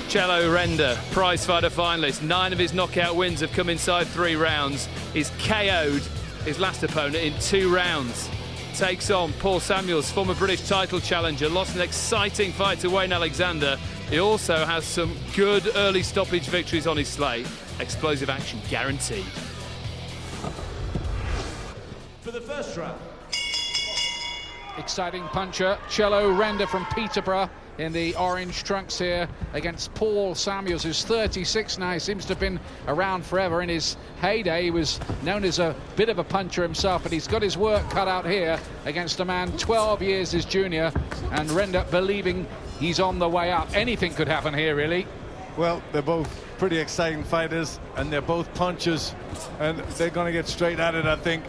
Cello Renda, prizefighter finalist. 9 of his knockout wins have come inside 3 rounds. He's KO'd his last opponent in 2 rounds. Takes on Paul Samuels, former British title challenger, lost an exciting fight to Wayne Alexander. He also has some good early stoppage victories on his slate. Explosive action guaranteed. For the first round. Exciting puncher, Cello Renda from Peterborough in the orange trunks here against Paul Samuels, who's 36 now. He seems to have been around forever. In his heyday, he was known as a bit of a puncher himself, but he's got his work cut out here against a man 12 years his junior, and Renda believing he's on the way up. Anything could happen here, really. Well, they're both pretty exciting fighters, and they're both punchers, and they're going to get straight at it, I think.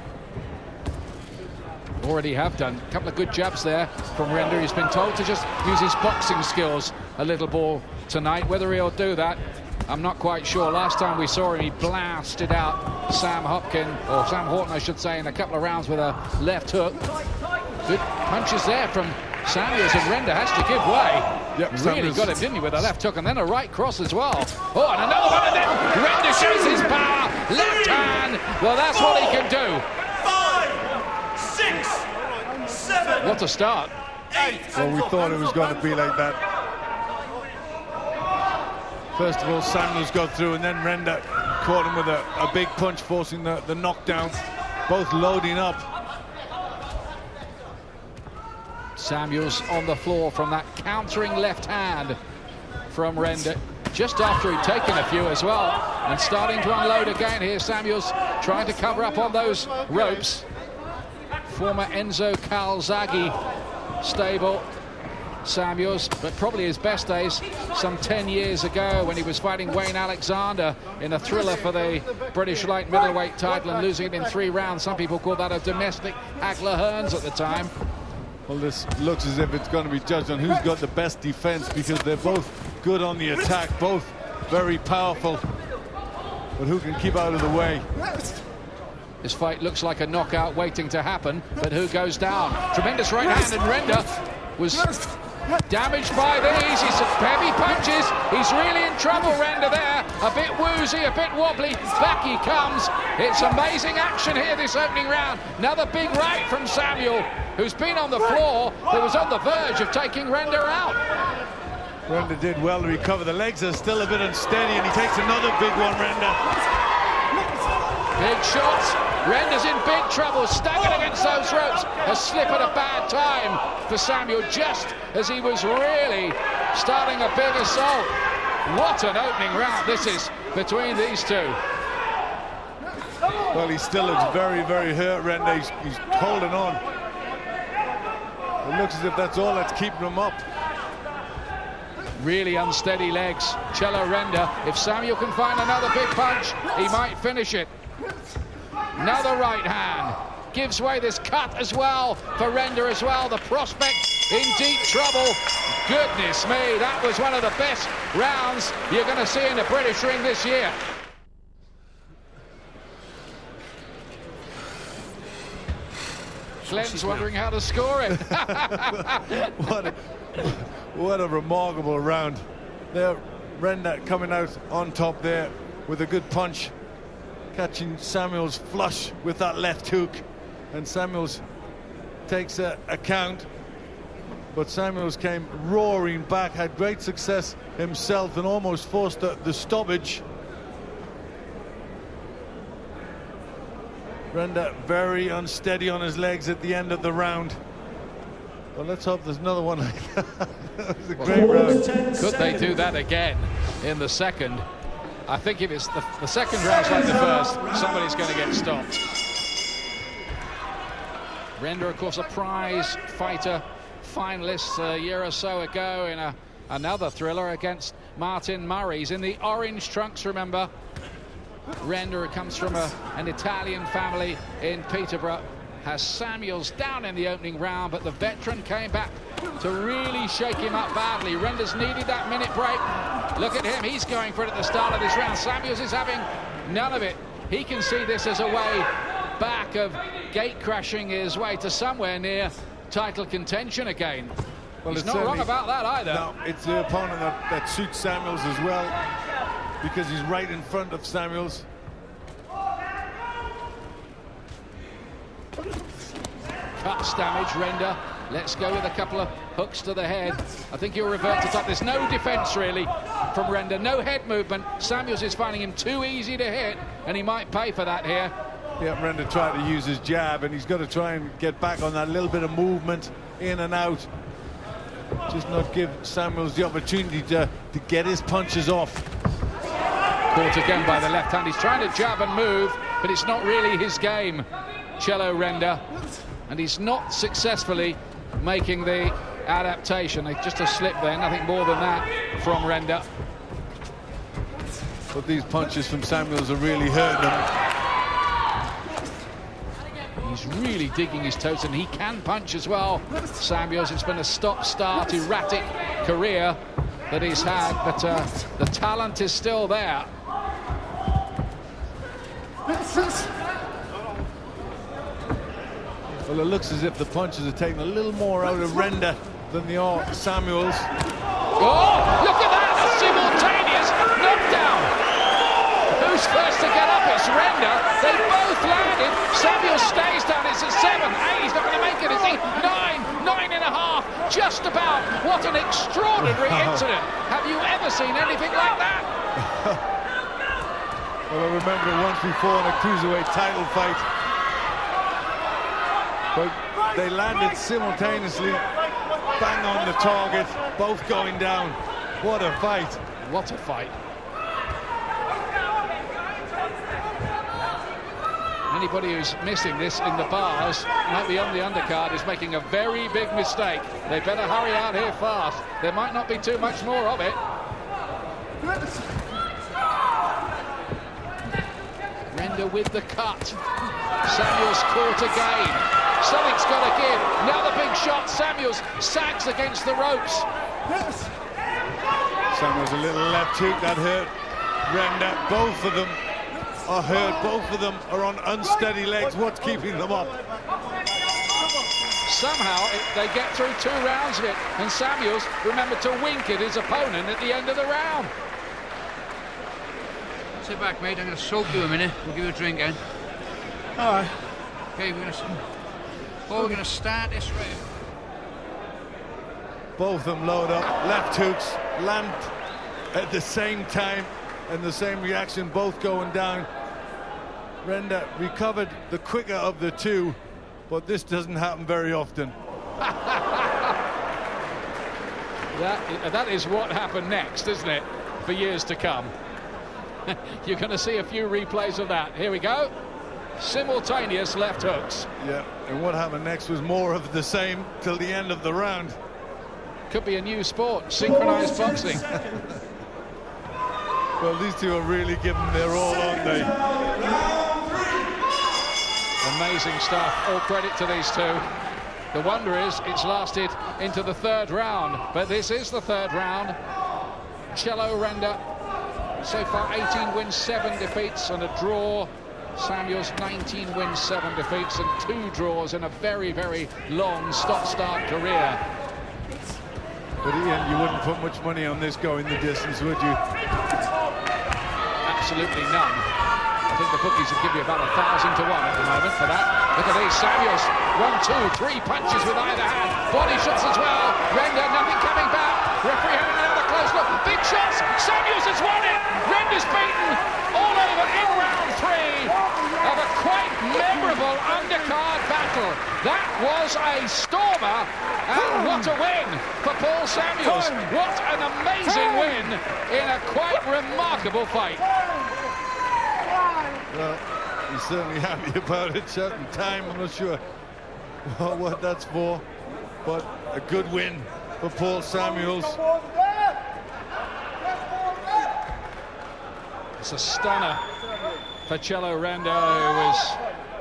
Already have done a couple of good jabs there from Renda. He's been told to just use his boxing skills a little more tonight. Whether he'll do that, I'm not quite sure. Last time we saw him, he blasted out Sam Horton, I should say, in a couple of rounds with a left hook. Good punches there from Samuels, and Renda has to give way. Yep, really Samuels got him, didn't he, with a left hook, and then a right cross as well. Oh, and another one, and then Renda shows his power. Left hand. Well, that's what he can do. 6, 7. What a start. 8. Well, we thought it was going to be like that. First of all, Samuels got through, and then Renda caught him with a big punch, forcing the knockdown. Both loading up. Samuels on the floor from that countering left hand from Renda, just after he'd taken a few as well, and starting to unload again here. Samuels trying to cover up on those ropes. Former Enzo Calzaghe stable, Samuels, but probably his best days some 10 years ago when he was fighting Wayne Alexander in a thriller for the British light middleweight title and losing it in 3 rounds. Some people call that a domestic Hagler Hearns at the time. Well, this looks as if it's going to be judged on who's got the best defense, because they're both good on the attack, both very powerful, but who can keep out of the way? This fight looks like a knockout waiting to happen, but who goes down? Tremendous right hand, and Renda was damaged by these. He's heavy punches. He's really in trouble, Renda there. A bit woozy, a bit wobbly. Back he comes. It's amazing action here this opening round. Another big right from Samuel, who's been on the floor, but was on the verge of taking Renda out. Renda did well to recover. The legs are still a bit unsteady, and he takes another big one, Renda. Big shots. Renda's in big trouble, staggered against those ropes. A slip at a bad time for Samuel, just as he was really starting a big assault. What an opening round this is between these two. Well, he still looks very, very hurt, Renda. He's holding on. It looks as if that's all that's keeping him up. Really unsteady legs, Cello Renda. If Samuel can find another big punch, he might finish it. Another right hand. Gives way this cut as well for Renda as well. The prospect in deep trouble. Goodness me, that was one of the best rounds you're going to see in the British ring this year. Glenn's wondering how to score it. What a remarkable round. There, Renda coming out on top there with a good punch, catching Samuels flush with that left hook, and Samuels takes a count, but Samuels came roaring back, had great success himself, and almost forced the stoppage. Renda very unsteady on his legs at the end of the round. Well, let's hope there's another one like that. That was a great round. Could they do that again in the second? I think if it's the second round's like the first, somebody's going to get stopped. Renda, of course, a prize fighter finalist a year or so ago in another thriller against Martin Murray. He's in the orange trunks, remember. Renda comes from an Italian family in Peterborough. Has Samuels down in the opening round, but the veteran came back to really shake him up badly. Renda's needed that minute break. Look at him, he's going for it at the start of this round. Samuels is having none of it. He can see this as a way back of gate crashing his way to somewhere near title contention again. Well, he's not wrong about that either. No, it's the opponent that suits Samuels as well, because he's right in front of Samuels. Cuts damage, Renda. Let's go with a couple of hooks to the head. I think he'll revert to top. There's no defense really from Renda, no head movement. Samuels is finding him too easy to hit, and he might pay for that here. Yeah, Renda tried to use his jab, and he's got to try and get back on that little bit of movement in and out. Just not give Samuels the opportunity to get his punches off. Caught again by the left hand. He's trying to jab and move, but it's not really his game, Cello Renda. And he's not successfully making the adaptation. Just a slip there, nothing more than that from Renda. But these punches from Samuels are really hurting him. He's really digging his toes, and he can punch as well. Samuels, it's been a stop-start, erratic career that he's had, but the talent is still there. Well, it looks as if the punches are taking a little more out of Renda than they are Samuels. Oh, look at that! A simultaneous knockdown! Who's first to get up? It's Renda. They both landed. Samuels stays down. It's at 7. 8. He's not going to make it, is he? 9. 9.5. Just about. What an extraordinary incident. Have you ever seen anything like that? Well, I remember it once before in a cruiserweight title fight. But they landed simultaneously, bang on the target, both going down. What a fight. What a fight. Anybody who's missing this in the bars, might be on the undercard, is making a very big mistake. They better hurry out here fast. There might not be too much more of it. Renda with the cut. Samuels caught again. Something's got to give. Now the big shot. Samuels sags against the ropes. Samuels a little left hook that hurt Renda. Both of them are hurt. Both of them are on unsteady legs. What's keeping them up? Somehow they get through 2 rounds of it, and Samuels remembered to wink at his opponent at the end of the round. Sit back, mate. I'm going to soak you a minute. We'll give you a drink, then. All right. Okay, we're going to start this round. Both of them load up. Left hooks land at the same time, and the same reaction, both going down. Renda recovered the quicker of the two, but this doesn't happen very often. That is what happened next, isn't it? For years to come. You're going to see a few replays of that. Here we go. Simultaneous left hooks. Yeah, and what happened next was more of the same till the end of the round. Could be a new sport, synchronized boxing. Well, these two are really giving their all, aren't they? Amazing stuff. All credit to these two. The wonder is it's lasted into the 3rd round, but this is the 3rd round. Cello Renda, so far 18 wins, 7 defeats and a draw. Samuels 19 wins, 7 defeats and 2 draws in a very, very long stop-start career. But Ian, you wouldn't put much money on this going the distance, would you? Absolutely none. I think the bookies would give you about 1,000 to 1 at the moment for that. Look at these, Samuels, 1, 2, 3 punches with either hand. Body shots as well. Renda, nothing coming back. Referee having another close look. Big shots. Samuels has won it. Renda's beaten all over in round 3 of a quite memorable undercard battle. That was a stormer, and what a win for Paul Samuels. What an amazing win in a quite remarkable fight. Well, he's certainly happy about it. Certain time, I'm not sure what that's for, but a good win for Paul Samuels. It's a stunner for Cello Renda, who was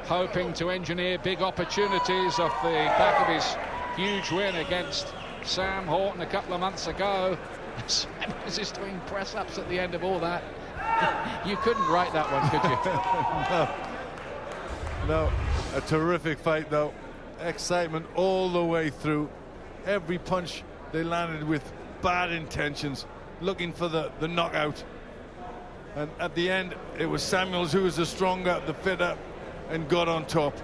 hoping to engineer big opportunities off the back of his huge win against Sam Horton a couple of months ago. Samuels is doing press-ups at the end of all that. You couldn't write that one, could you? No, a terrific fight though. Excitement all the way through. Every punch they landed with bad intentions, looking for the knockout. And at the end, it was Samuels who was the stronger, the fitter, and got on top.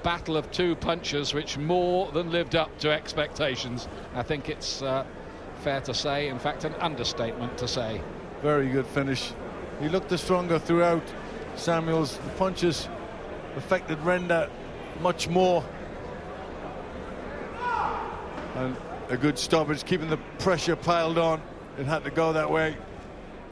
Battle of two punchers, which more than lived up to expectations. I think it's fair to say, in fact, an understatement to say. Very good finish. He looked the stronger throughout. Samuels, the punches affected Renda much more. And a good stoppage, keeping the pressure piled on. It had to go that way.